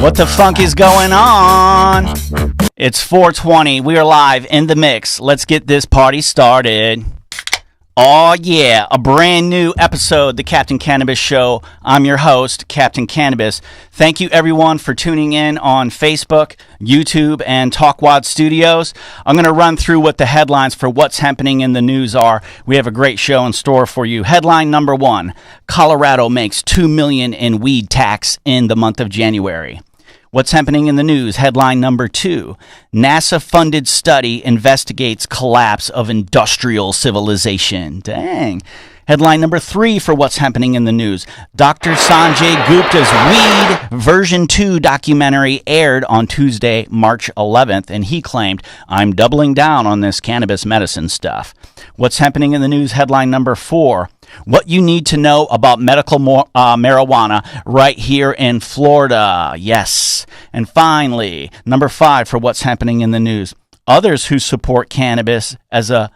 What the funk is going on? It's 420. We are live in the mix. Let's get this party started. Oh yeah, a brand new episode, the Captain Cannabis Show. I'm your host, Captain Cannabis. Thank you everyone for tuning in on Facebook, YouTube, and TalkWad Studios. I'm going to run through what the headlines for what's happening in the news are. We have a great show in store for you. Headline number 1, Colorado makes $2 million in weed tax in the month of January. What's happening in the news? Headline number 2, NASA-funded study investigates collapse of industrial civilization. Dang. Headline number 3 for what's happening in the news. Dr. Sanjay Gupta's Weed version 2 documentary aired on Tuesday, March 11th, and he claimed, I'm doubling down on this cannabis medicine stuff. What's happening in the news? Headline number 4. What you need to know about medical marijuana right here in Florida. Yes. And finally, number 5 for what's happening in the news. Others who support cannabis as a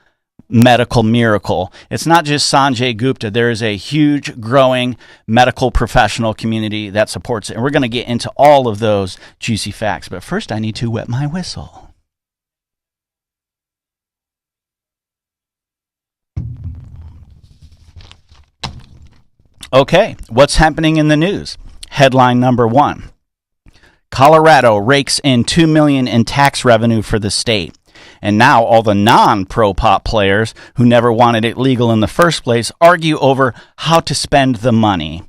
medical miracle. It's not just Sanjay Gupta. There is a huge, growing medical professional community that supports it. And we're going to get into all of those juicy facts. But first, I need to wet my whistle. Okay, what's happening in the news? Headline number 1. Colorado rakes in $2 million in tax revenue for the state. And now all the non-pro-pot players who never wanted it legal in the first place argue over how to spend the money.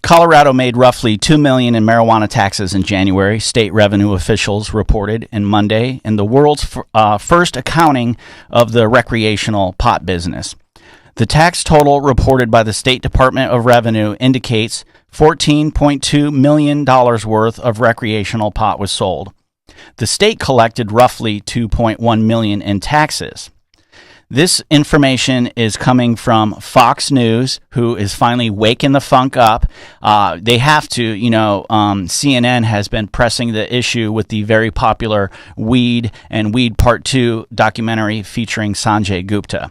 Colorado made roughly $2 million in marijuana taxes in January, state revenue officials reported on Monday, in the world's first accounting of the recreational pot business. The tax total reported by the State Department of Revenue indicates $14.2 million worth of recreational pot was sold. The state collected roughly $2.1 million in taxes. This information is coming from Fox News, who is finally waking the funk up. They have to, CNN has been pressing the issue with the very popular Weed and Weed Part 2 documentary featuring Sanjay Gupta.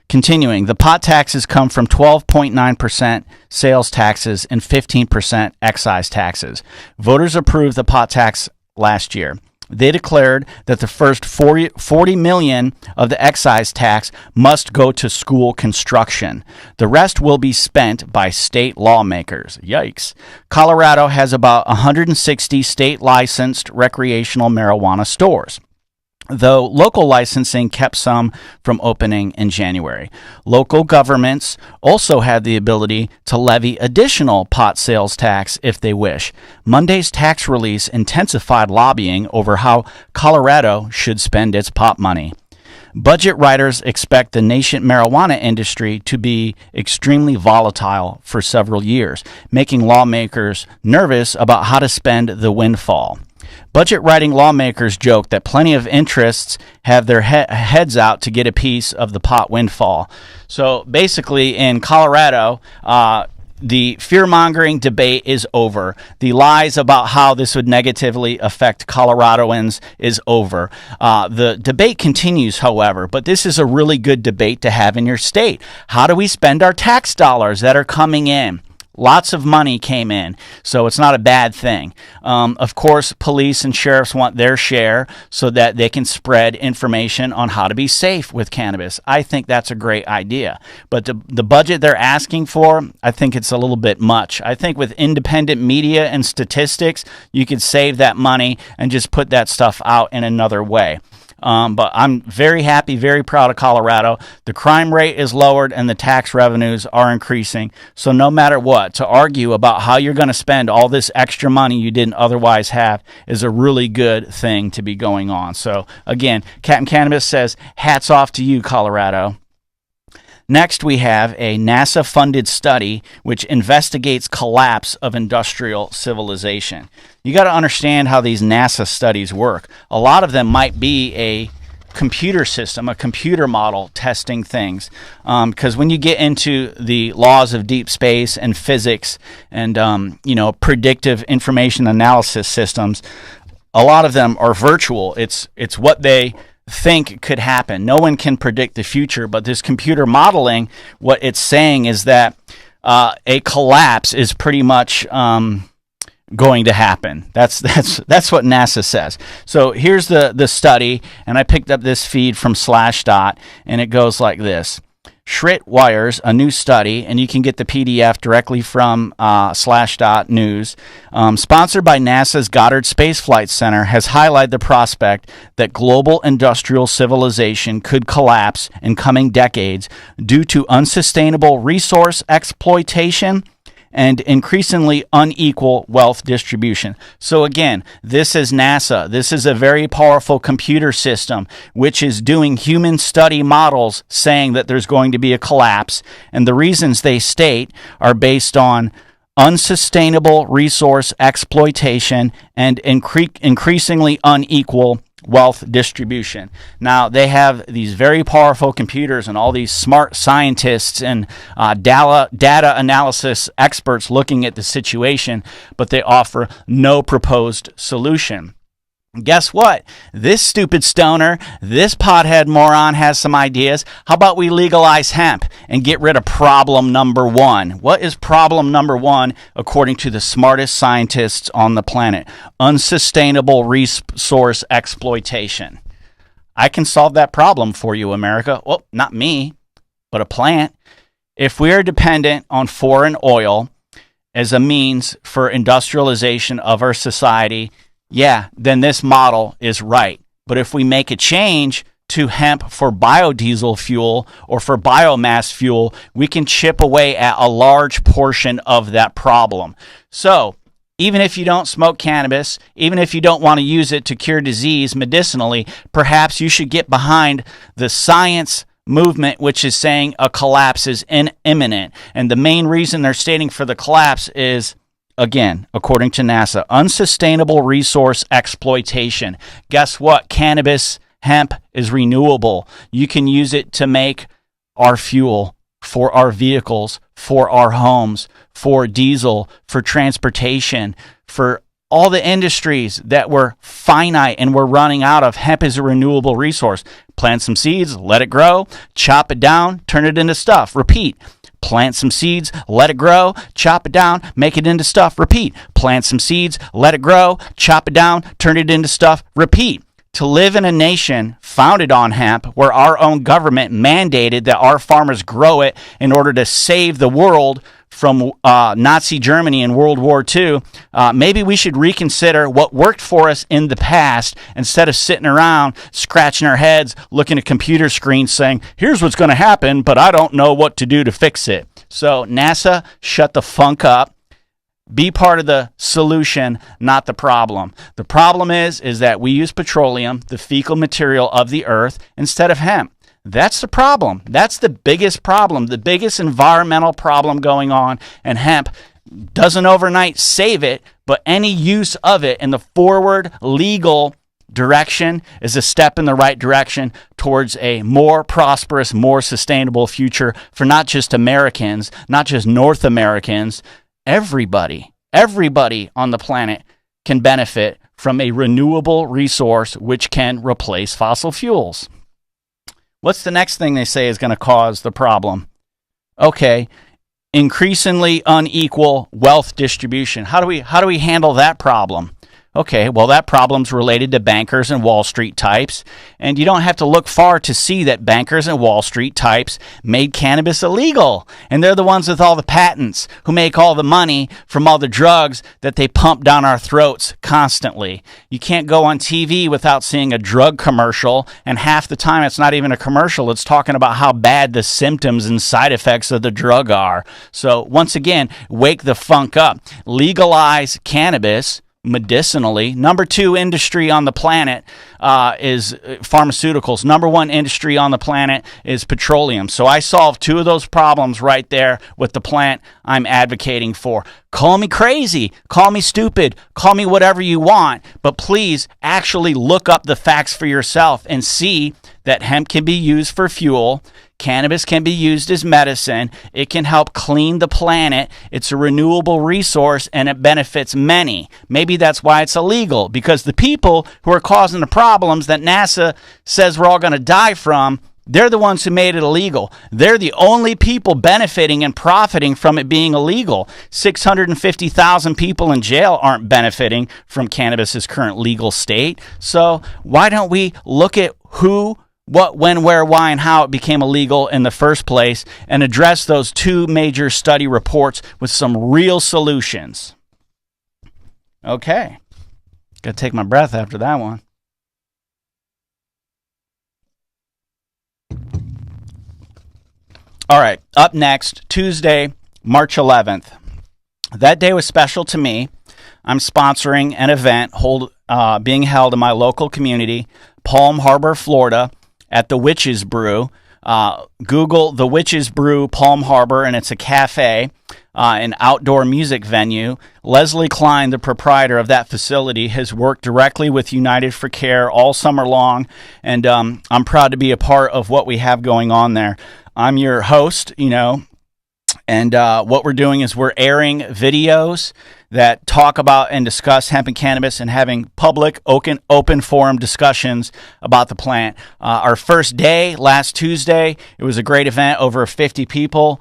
Continuing, the pot taxes come from 12.9% sales taxes and 15% excise taxes. Voters approved the pot tax last year. They declared that the first $40 million of the excise tax must go to school construction. The rest will be spent by state lawmakers. Yikes. Colorado has about 160 state-licensed recreational marijuana stores, though local licensing kept some from opening in January. Local governments also had the ability to levy additional pot sales tax if they wish. Monday's tax release intensified lobbying over how Colorado should spend its pot money. Budget writers expect the nascent marijuana industry to be extremely volatile for several years, making lawmakers nervous about how to spend the windfall. Budget writing lawmakers joke that plenty of interests have their heads out to get a piece of the pot windfall. So basically in Colorado, the fear-mongering debate is over. The lies about how this would negatively affect Coloradoans is over. The debate continues, however, but this is a really good debate to have in your state. How do we spend our tax dollars that are coming in? Lots of money came in, so it's not a bad thing. Of course, police and sheriffs want their share so that they can spread information on how to be safe with cannabis. I think that's a great idea. But the budget they're asking for, I think it's a little bit much. I think with independent media and statistics, you could save that money and just put that stuff out in another way. But I'm very happy, very proud of Colorado. The crime rate is lowered and the tax revenues are increasing. So no matter what, to argue about how you're going to spend all this extra money you didn't otherwise have is a really good thing to be going on. So again, Captain Cannabis says, hats off to you, Colorado. Next, we have a NASA-funded study which investigates collapse of industrial civilization. You got to understand how these NASA studies work. A lot of them might be a computer system, a computer model testing things. Because when you get into the laws of deep space and physics and predictive information analysis systems, a lot of them are virtual. It's what they think could happen. No one can predict the future, but this computer modeling, what it's saying is that a collapse is pretty much going to happen. That's what NASA says. So here's the study, and I picked up this feed from Slashdot, and it goes like this. Schritt Wires, a new study, and you can get the PDF directly from Slashdot News, sponsored by NASA's Goddard Space Flight Center, has highlighted the prospect that global industrial civilization could collapse in coming decades due to unsustainable resource exploitation and increasingly unequal wealth distribution. So again, this is NASA. This is a very powerful computer system which is doing human study models saying that there's going to be a collapse, and the reasons they state are based on unsustainable resource exploitation and increasingly unequal wealth distribution. Now, they have these very powerful computers and all these smart scientists and data analysis experts looking at the situation, but they offer no proposed solution. Guess what? This stupid stoner, this pothead moron has some ideas. How about we legalize hemp and get rid of problem number one? What is problem number one according to the smartest scientists on the planet? Unsustainable resource exploitation. I can solve that problem for you, America. Well, not me, but a plant. If we are dependent on foreign oil as a means for industrialization of our society, yeah, then this model is right. But if we make a change to hemp for biodiesel fuel or for biomass fuel, we can chip away at a large portion of that problem. So, even if you don't smoke cannabis, even if you don't want to use it to cure disease medicinally, perhaps you should get behind the science movement, which is saying a collapse is imminent. And the main reason they're stating for the collapse is, again, according to NASA, unsustainable resource exploitation. Guess what? Cannabis, hemp is renewable. You can use it to make our fuel for our vehicles, for our homes, for diesel, for transportation, for all the industries that were finite and we're running out of. Hemp is a renewable resource. Plant some seeds, let it grow, chop it down, turn it into stuff. Repeat. Plant some seeds, let it grow, chop it down, make it into stuff, repeat. Plant some seeds, let it grow, chop it down, turn it into stuff, repeat. To live in a nation founded on hemp, where our own government mandated that our farmers grow it in order to save the world from Nazi Germany in World War II, maybe we should reconsider what worked for us in the past instead of sitting around scratching our heads, looking at computer screens saying, here's what's going to happen, but I don't know what to do to fix it. So NASA, shut the funk up. Be part of the solution, not the problem. The problem is that we use petroleum, the fecal material of the earth, instead of hemp. That's the problem. That's the biggest problem, the biggest environmental problem going on, and hemp doesn't overnight save it, but any use of it in the forward legal direction is a step in the right direction towards a more prosperous, more sustainable future for not just Americans, not just North Americans. Everybody on the planet can benefit from a renewable resource which can replace fossil fuels. What's the next thing they say is going to cause the problem? Okay, increasingly unequal wealth distribution. How do we handle that problem? Okay, well, that problem's related to bankers and Wall Street types, and you don't have to look far to see that bankers and Wall Street types made cannabis illegal, and they're the ones with all the patents who make all the money from all the drugs that they pump down our throats constantly. You can't go on TV without seeing a drug commercial, and half the time it's not even a commercial. It's talking about how bad the symptoms and side effects of the drug are. So once again, wake the funk up. Legalize cannabis medicinally. Number 2 industry on the planet is pharmaceuticals. Number 1 industry on the planet is petroleum. So I solved 2 of those problems right there with the plant I'm advocating for. Call me crazy, call me stupid, call me whatever you want, but please actually look up the facts for yourself and see that hemp can be used for fuel. Cannabis can be used as medicine. It can help clean the planet. It's a renewable resource and it benefits many. Maybe that's why it's illegal, because the people who are causing the problems that NASA says we're all going to die from, They're the ones who made it illegal. They're the only people benefiting and profiting from it being illegal. 650,000 people in jail aren't benefiting from cannabis's current legal state. So why don't we look at who, what, when, where, why, and how it became illegal in the first place and address those two major study reports with some real solutions? Okay. Got to take my breath after that one. All right, up next, Tuesday, March 11th. That day was special to me. I'm sponsoring an event being held in my local community, Palm Harbor, Florida, at the Witch's Brew. Google the Witch's Brew, Palm Harbor, and it's a cafe, an outdoor music venue. Leslie Klein, the proprietor of that facility, has worked directly with United for Care all summer long, and I'm proud to be a part of what we have going on there. I'm your host, and what we're doing is we're airing videos that talk about and discuss hemp and cannabis and having public, open forum discussions about the plant. Our first day, last Tuesday, it was a great event. Over 50 people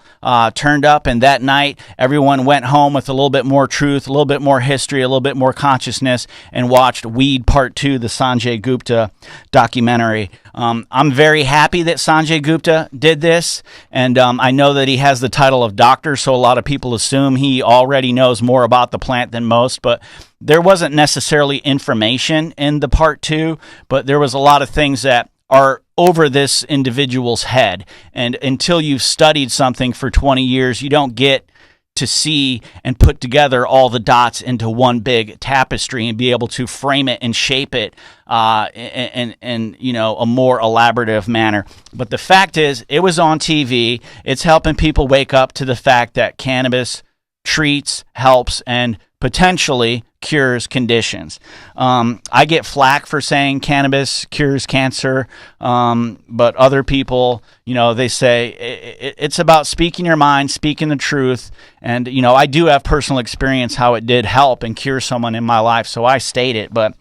turned up, and that night, everyone went home with a little bit more truth, a little bit more history, a little bit more consciousness, and watched Weed Part 2, the Sanjay Gupta documentary. I'm very happy that Sanjay Gupta did this, and I know that he has the title of doctor, so a lot of people assume he already knows more about the plant than most, but there wasn't necessarily information in the Part 2, but there was a lot of things that are over this individual's head, and until you've studied something for 20 years, you don't get to see and put together all the dots into one big tapestry and be able to frame it and shape it in a more elaborative manner. But the fact is, it was on TV. It's helping people wake up to the fact that cannabis treats, helps, and potentially cures conditions. I get flack for saying cannabis cures cancer, but other people, they say it's about speaking your mind, speaking the truth, and, I do have personal experience how it did help and cure someone in my life, so I state it, but,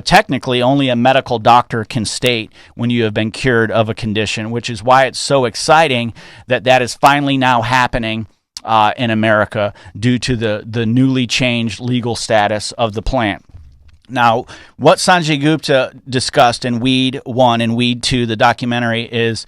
technically only a medical doctor can state when you have been cured of a condition, which is why it's so exciting that is finally now happening in America due to the newly changed legal status of the plant. Now, what Sanjay Gupta discussed in Weed 1 and Weed 2, the documentary, is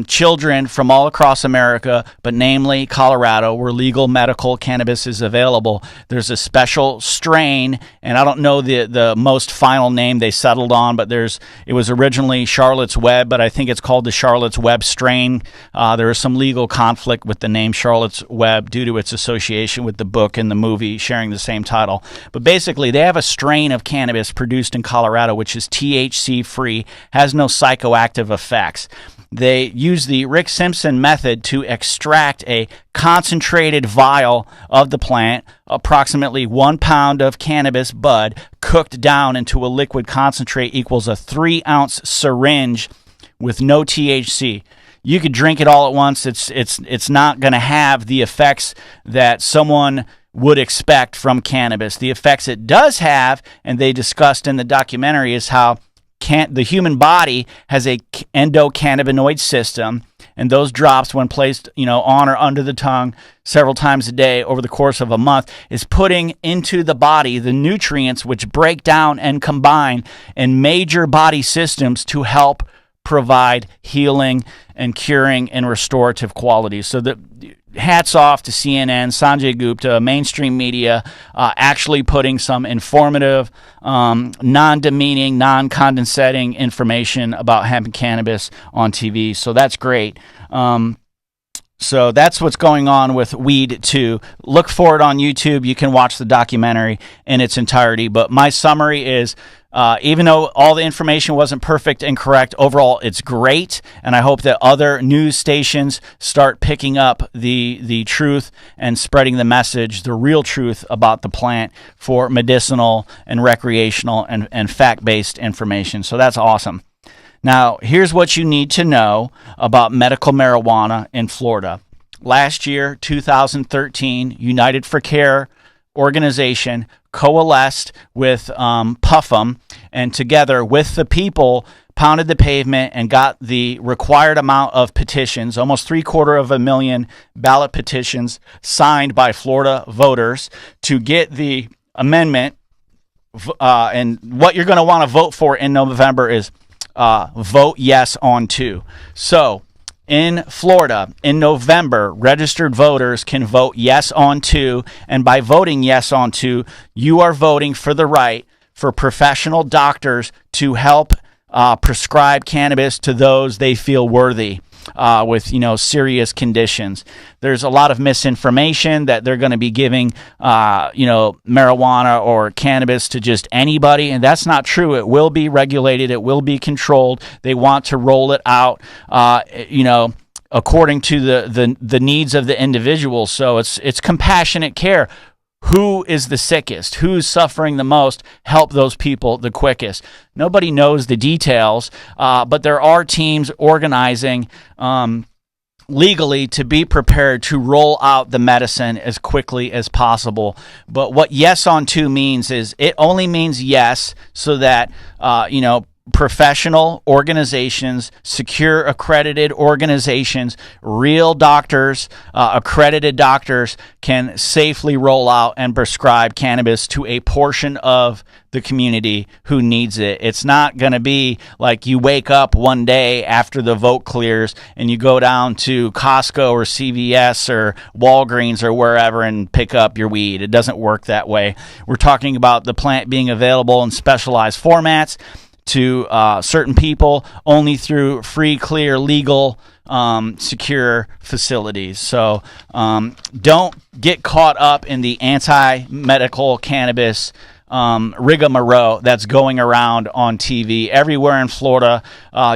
children from all across America, but namely Colorado, where legal medical cannabis is available. There's a special strain, and I don't know the most final name they settled on, but it was originally Charlotte's Web, but I think it's called the Charlotte's Web strain. There is some legal conflict with the name Charlotte's Web due to its association with the book and the movie sharing the same title. But basically, they have a strain of cannabis produced in Colorado, which is THC-free, has no psychoactive effects. They use the Rick Simpson method to extract a concentrated vial of the plant, approximately 1 pound of cannabis bud, cooked down into a liquid concentrate equals a 3-ounce syringe with no THC. You could drink it all at once. It's not going to have the effects that someone would expect from cannabis. The effects it does have, and they discussed in the documentary, is how the human body has a endocannabinoid system, and those drops, when placed on or under the tongue several times a day over the course of a month, is putting into the body the nutrients which break down and combine in major body systems to help provide healing and curing and restorative qualities. So hats off to CNN, Sanjay Gupta, mainstream media, actually putting some informative, non-demeaning, non-condescending information about hemp and cannabis on TV. So that's great. So that's what's going on with Weed 2. Look for it on YouTube. You can watch the documentary in its entirety. But my summary is, even though all the information wasn't perfect and correct, overall it's great, and I hope that other news stations start picking up the truth and spreading the message, the real truth about the plant for medicinal and recreational and fact-based information. So that's awesome. Now, here's what you need to know about medical marijuana in Florida. Last year, 2013, United for Care organization coalesced with Puffum, and together with the people pounded the pavement and got the required amount of petitions, almost 750,000 ballot petitions signed by Florida voters to get the amendment. And what you're going to want to vote for in November is vote yes on 2. So in Florida, in November, registered voters can vote yes on 2. And by voting yes on 2, you are voting for the right for professional doctors to help prescribe cannabis to those they feel worthy with, serious conditions. There's a lot of misinformation that they're going to be giving, marijuana or cannabis to just anybody, and that's not true. It will be regulated. It will be controlled. They want to roll it out, according to the needs of the individual. So it's compassionate care. Who is the sickest? Who's suffering the most? Help those people the quickest. Nobody knows the details, but there are teams organizing legally to be prepared to roll out the medicine as quickly as possible. But what yes on 2 means is it only means yes so that, professional organizations, secure accredited organizations, real doctors, accredited doctors can safely roll out and prescribe cannabis to a portion of the community who needs it. It's not going to be like you wake up one day after the vote clears and you go down to Costco or CVS or Walgreens or wherever and pick up your weed. It doesn't work that way. We're talking about the plant being available in specialized formats to certain people only through free, clear, legal, secure facilities. So don't get caught up in the anti-medical cannabis rigmarole that's going around on TV. Everywhere in Florida,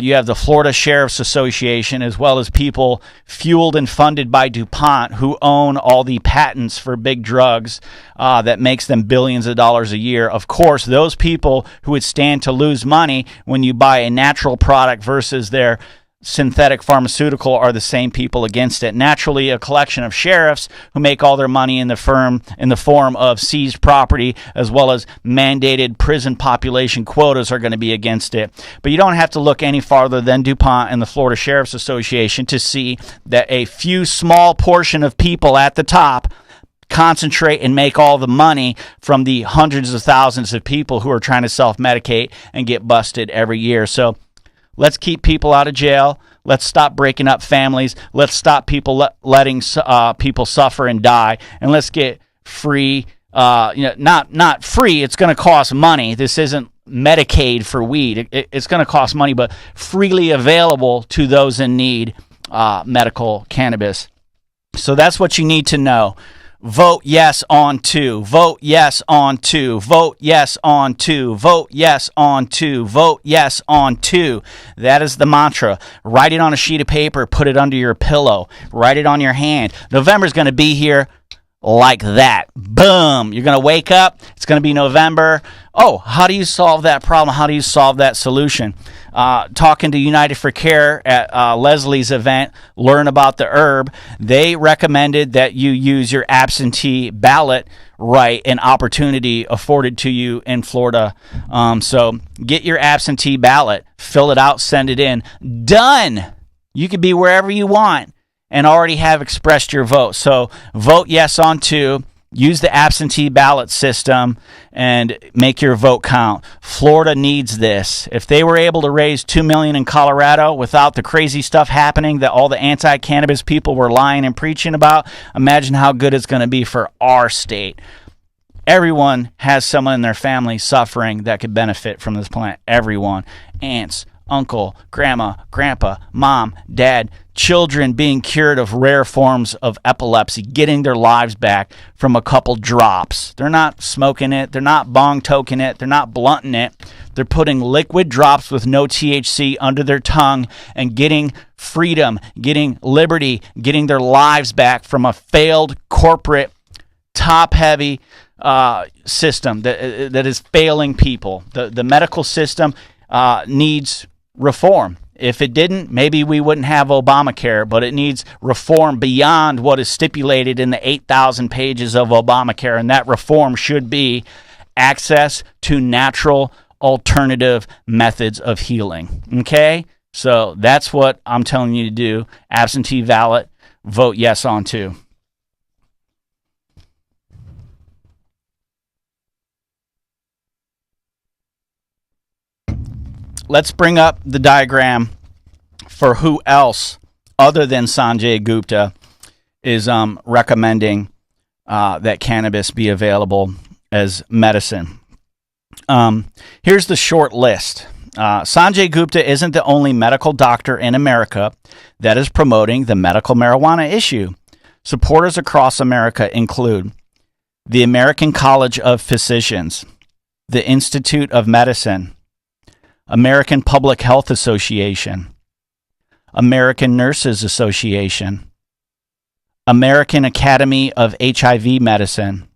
you have the Florida Sheriff's Association, as well as people fueled and funded by DuPont who own all the patents for big drugs that makes them billions of dollars a year. Of course, those people who would stand to lose money when you buy a natural product versus their synthetic pharmaceutical are the same people against it. Naturally, a collection of sheriffs who make all their money in the form of seized property as well as mandated prison population quotas are going to be against it. But you don't have to look any farther than DuPont and the Florida Sheriff's Association to see that a few small portion of people at the top concentrate and make all the money from the hundreds of thousands of people who are trying to self-medicate and get busted every year. So let's keep people out of jail. Let's stop breaking up families. Let's stop people letting people suffer and die. And let's get free, not free. It's going to cost money. This isn't Medicaid for weed. It's going to cost money, but freely available to those in need, medical cannabis. So that's what you need to know. Vote yes on 2. Vote yes on 2. Vote yes on 2. Vote yes on 2. Vote yes on 2. That is the mantra. Write it on a sheet of paper. Put it under your pillow. Write it on your hand. November's going to be here like that. Boom. You're going to wake up. It's going to be November. Oh, how do you solve that problem? How do you solve that solution? Talking to United for Care at Leslie's event, Learn About the Herb, they recommended that you use your absentee ballot right and opportunity afforded to you in Florida. So get your absentee ballot, fill it out, send it in. Done. You could be wherever you want and already have expressed your vote. So vote yes on 2. Use the absentee ballot system and make your vote count. Florida needs this. If they were able to raise $2 million in Colorado without the crazy stuff happening that all the anti-cannabis people were lying and preaching about, imagine how good it's going to be for our state. Everyone has someone in their family suffering that could benefit from this plant. Everyone. Aunts, uncle, grandma, grandpa, mom, dad, children being cured of rare forms of epilepsy, getting their lives back from a couple drops. They're not smoking it. They're not bong toking it. They're not blunting it. They're putting liquid drops with no THC under their tongue and getting freedom, getting liberty, getting their lives back from a failed corporate, top-heavy system that is failing people. The medical system needs reform. If it didn't, maybe we wouldn't have Obamacare, but it needs reform beyond what is stipulated in the 8,000 pages of Obamacare, and that reform should be access to natural alternative methods of healing. Okay? So that's what I'm telling you to do. Absentee ballot, vote yes on too. Let's bring up the diagram for who else other than Sanjay Gupta is recommending that cannabis be available as medicine. Here's the short list. Sanjay Gupta isn't the only medical doctor in America that is promoting the medical marijuana issue. Supporters across America include the American College of Physicians, the Institute of Medicine, American Public Health Association, American Nurses Association, American Academy of HIV Medicine,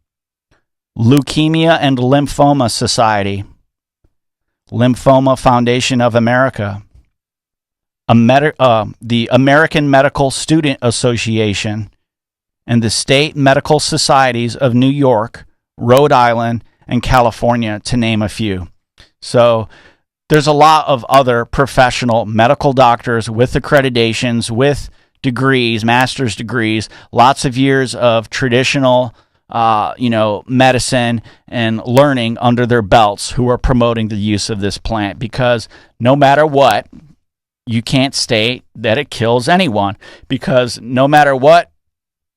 Leukemia and Lymphoma Society, Lymphoma Foundation of America, the American Medical Student Association, and the State Medical Societies of New York, Rhode Island, and California, to name a few. So there's a lot of other professional medical doctors with accreditations, with degrees, master's degrees, lots of years of traditional, medicine and learning under their belts who are promoting the use of this plant, because no matter what, you can't state that it kills anyone, because no matter what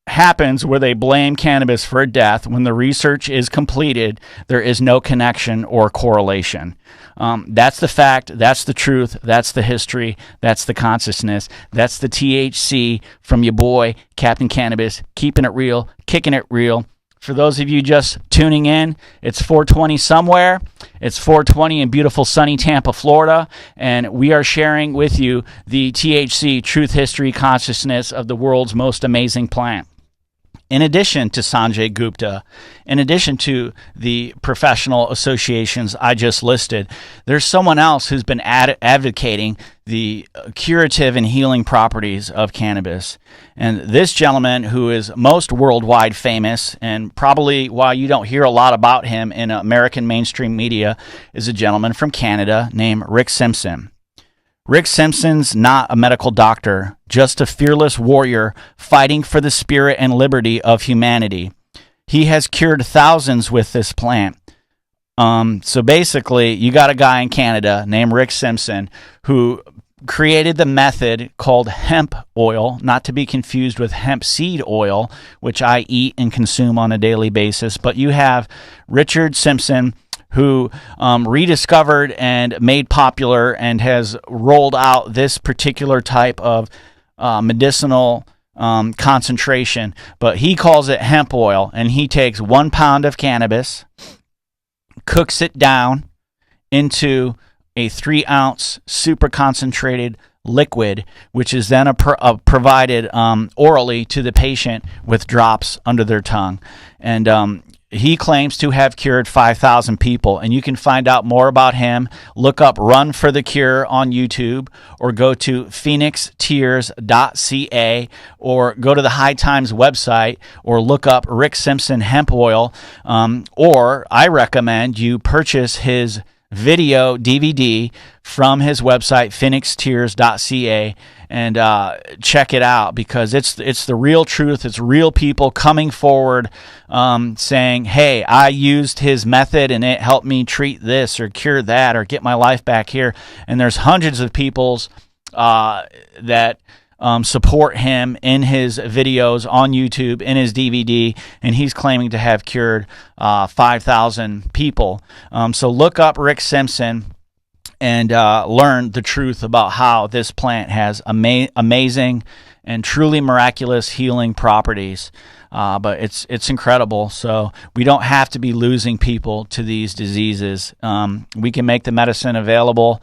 happens where they blame cannabis for a death, when the research is completed, there is no connection or correlation. That's the fact, that's the truth, that's the history, that's the consciousness, that's the THC from your boy, Captain Cannabis, keeping it real, kicking it real. For those of you just tuning in, it's 4:20 somewhere. It's 4:20 in beautiful sunny Tampa, Florida, and we are sharing with you the THC, truth, history, consciousness of the world's most amazing plant. In addition to Sanjay Gupta, in addition to the professional associations I just listed, there's someone else who's been advocating the curative and healing properties of cannabis. And this gentleman, who is most worldwide famous, and probably why you don't hear a lot about him in American mainstream media, is a gentleman from Canada named Rick Simpson. Rick Simpson's not a medical doctor, just a fearless warrior fighting for the spirit and liberty of humanity. He has cured thousands with this plant. So basically, you got a guy in Canada named Rick Simpson who created the method called hemp oil, not to be confused with hemp seed oil, which I eat and consume on a daily basis. But you have Richard Simpson, who rediscovered and made popular and has rolled out this particular type of medicinal concentration, but he calls it hemp oil, and he takes 1 pound of cannabis, cooks it down into a 3-ounce super concentrated liquid, which is then provided orally to the patient with drops under their tongue. And he claims to have cured 5,000 people, and you can find out more about him. Look up Run for the Cure on YouTube, or go to phoenixtears.ca, or go to the High Times website, or look up Rick Simpson hemp oil, or I recommend you purchase his video DVD from his website, phoenixtears.ca, and check it out, because it's the real truth. It's real people coming forward saying, hey, I used his method and it helped me treat this or cure that or get my life back here. And there's hundreds of people's that support him in his videos on YouTube, in his DVD, and he's claiming to have cured 5,000 people. So look up Rick Simpson and learn the truth about how this plant has amazing and truly miraculous healing properties. But it's incredible. So we don't have to be losing people to these diseases. We can make the medicine available.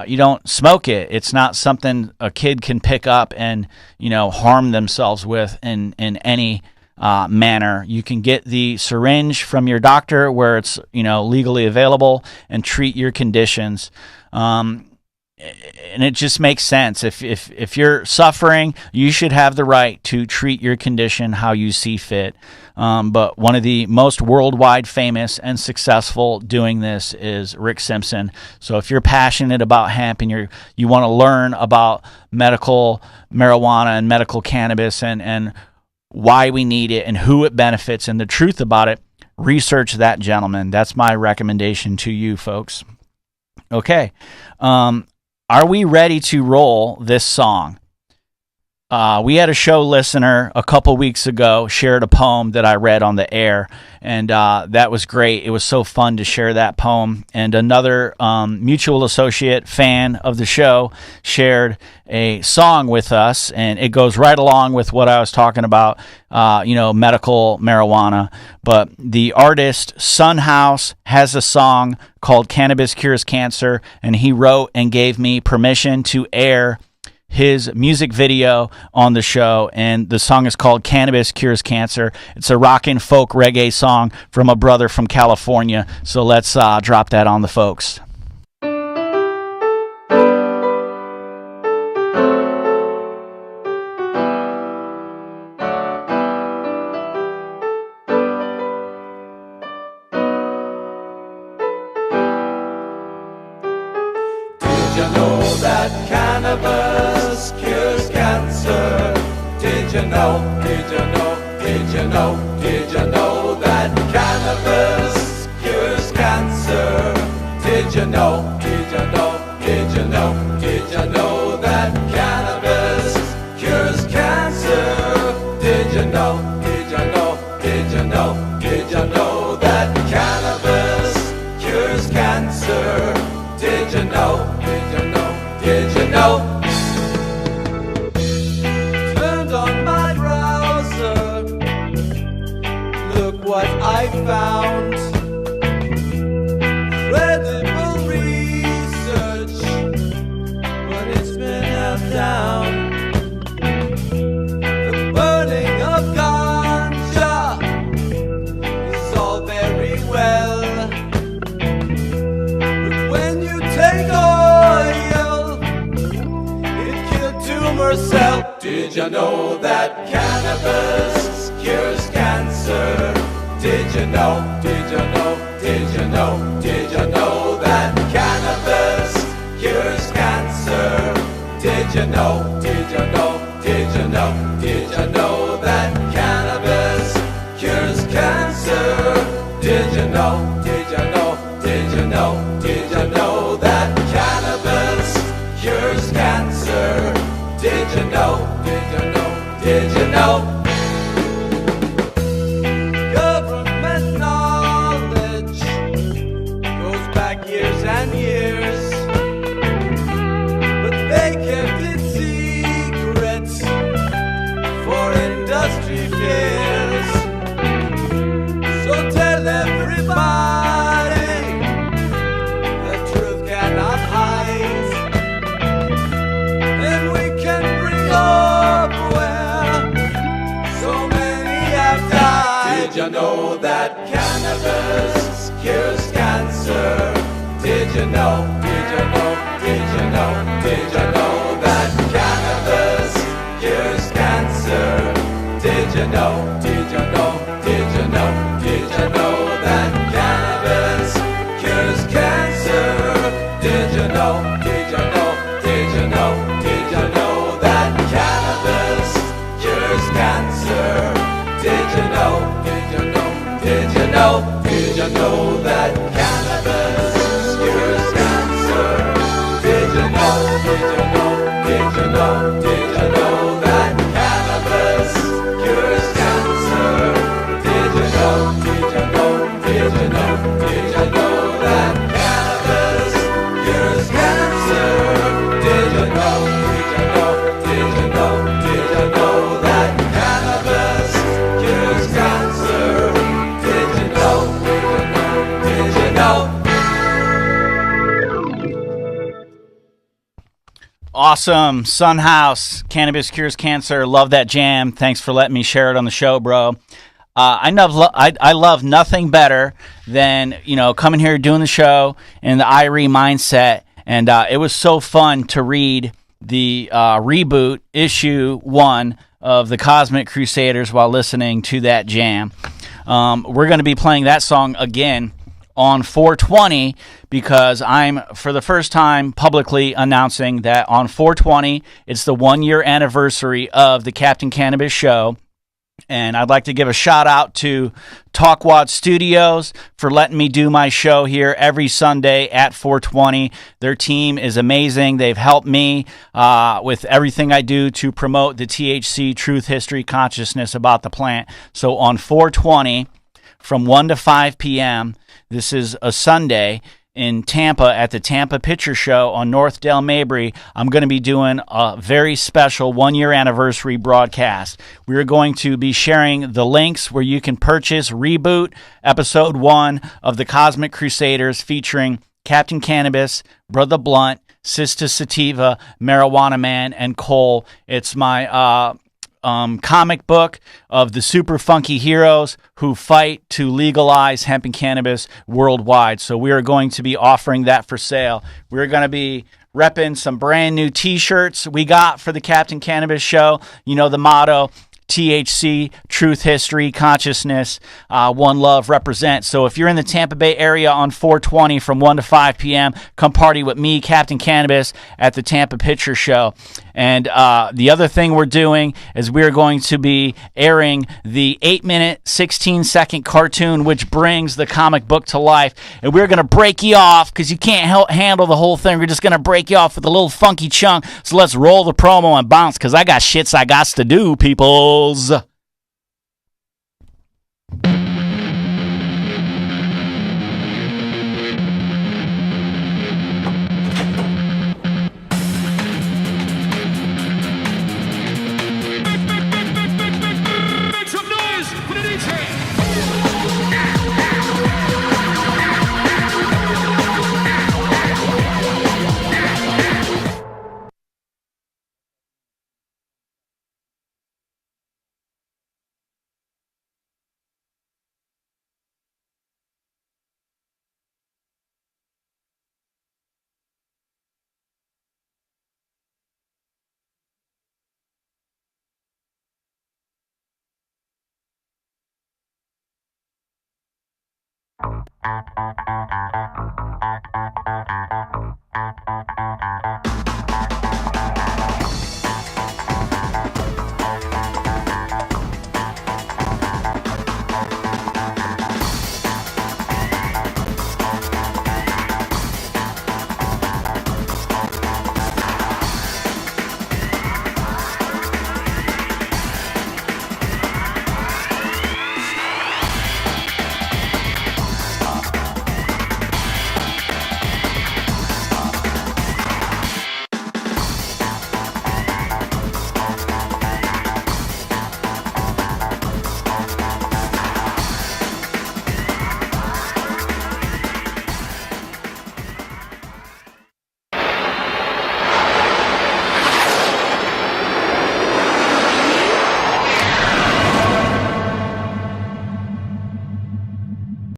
You don't smoke it. It's not something a kid can pick up and, harm themselves with in any manner. You can get the syringe from your doctor where it's, legally available, and treat your conditions. and it just makes sense. If you're suffering, you should have the right to treat your condition how you see fit. But one of the most worldwide famous and successful doing this is Rick Simpson. So if you're passionate about hemp and you want to learn about medical marijuana and medical cannabis and why we need it and who it benefits and the truth about it, research that gentleman. That's my recommendation to you folks. Okay. Are we ready to roll this song? We had a show listener a couple weeks ago shared a poem that I read on the air, and that was great. It was so fun to share that poem. And another mutual associate fan of the show shared a song with us, and it goes right along with what I was talking about, medical marijuana. But the artist Sunhouse has a song called Cannabis Cures Cancer, and he wrote and gave me permission to air his music video on the show, and the song is called Cannabis Cures Cancer. It's a rockin' folk reggae song from a brother from California, so let's drop that on the folks. Did you know that cannabis cures cancer? Did you know, did you know, did you know, did you know that cannabis cures cancer? Did you know, did you know, did you know, did you know that cannabis cures cancer? Did you know, did you know, did you know, did you know that cannabis cures cancer? Did you know, did you know, did you know? Turned on my browser, look what I found. Credible research, but it's been held down. The burning of ganja is all very well, but when you take oil, it killed tumor cell. Did you know that cannabis cures cancer? Did you know, did you know, did you know, did you know that cannabis cures cancer? Did you know, did you know, did you know, did you know that cannabis cures cancer? Did you know, did you know, did you know, did you know that cannabis cures cancer? Did you know, did you know, did you know? Government knowledge goes back years and years, but they kept it secret for industry fears. So tell everybody the truth cannot hide, and we can bring up where so many have died. Did you know that cannabis cures cancer? Did you know, did you know, did you know, did you know that cannabis cures cancer? Did you know, did you know, did you know, did you know that cannabis cures cancer? Did you know, did you know, did you know, did you know that cannabis cures cancer? Did you know, did you know, did you know, did you know that cannabis cures cancer? Did you know, did you know, did you know, did you know that cannabis cures cancer? Did you know, did you know, did you know, did you know that cannabis cures cancer? Did you know, did you know, did you know, did you know that cannabis cures cancer? Did you know, did you know, did you know? Awesome. Sunhouse, Cannabis Cures Cancer. Love that jam. Thanks for letting me share it on the show, bro. I love nothing better than, coming here, doing the show in the Irie mindset And it was so fun to read the reboot issue 1 of the Cosmic Crusaders while listening to that jam. We're going to be playing that song again on 420 because I'm, for the first time, publicly announcing that on 420, it's the 1-year anniversary of the Captain Cannabis show. And I'd like to give a shout out to Talkwad Studios for letting me do my show here every Sunday at 420. Their team is amazing. They've helped me with everything I do to promote the THC truth, history, consciousness about the plant. So on 420 from 1 to 5 p.m., this is a Sunday in Tampa at the Tampa Picture Show on North Del Mabry, I'm going to be doing a very special 1-year anniversary broadcast. We're going to be sharing the links where you can purchase Reboot Episode 1 of the Cosmic Crusaders featuring Captain Cannabis, Brother Blunt, Sister Sativa, Marijuana Man, and Cole. It's my comic book of the super funky heroes who fight to legalize hemp and cannabis worldwide. So we are going to be offering that for sale. We're going to be repping some brand new t-shirts we got for the Captain Cannabis show. You know the motto, THC, truth, history, consciousness, one love, represent. So if you're in the Tampa Bay area on 420 from 1 to 5 p.m., come party with me, Captain Cannabis, at the Tampa Picture Show. And the other thing we're doing is we're going to be airing the 8-minute, 16-second cartoon, which brings the comic book to life. And we're going to break you off because you can't handle the whole thing. We're just going to break you off with a little funky chunk. So let's roll the promo and bounce because I got shits I got to do, peoples.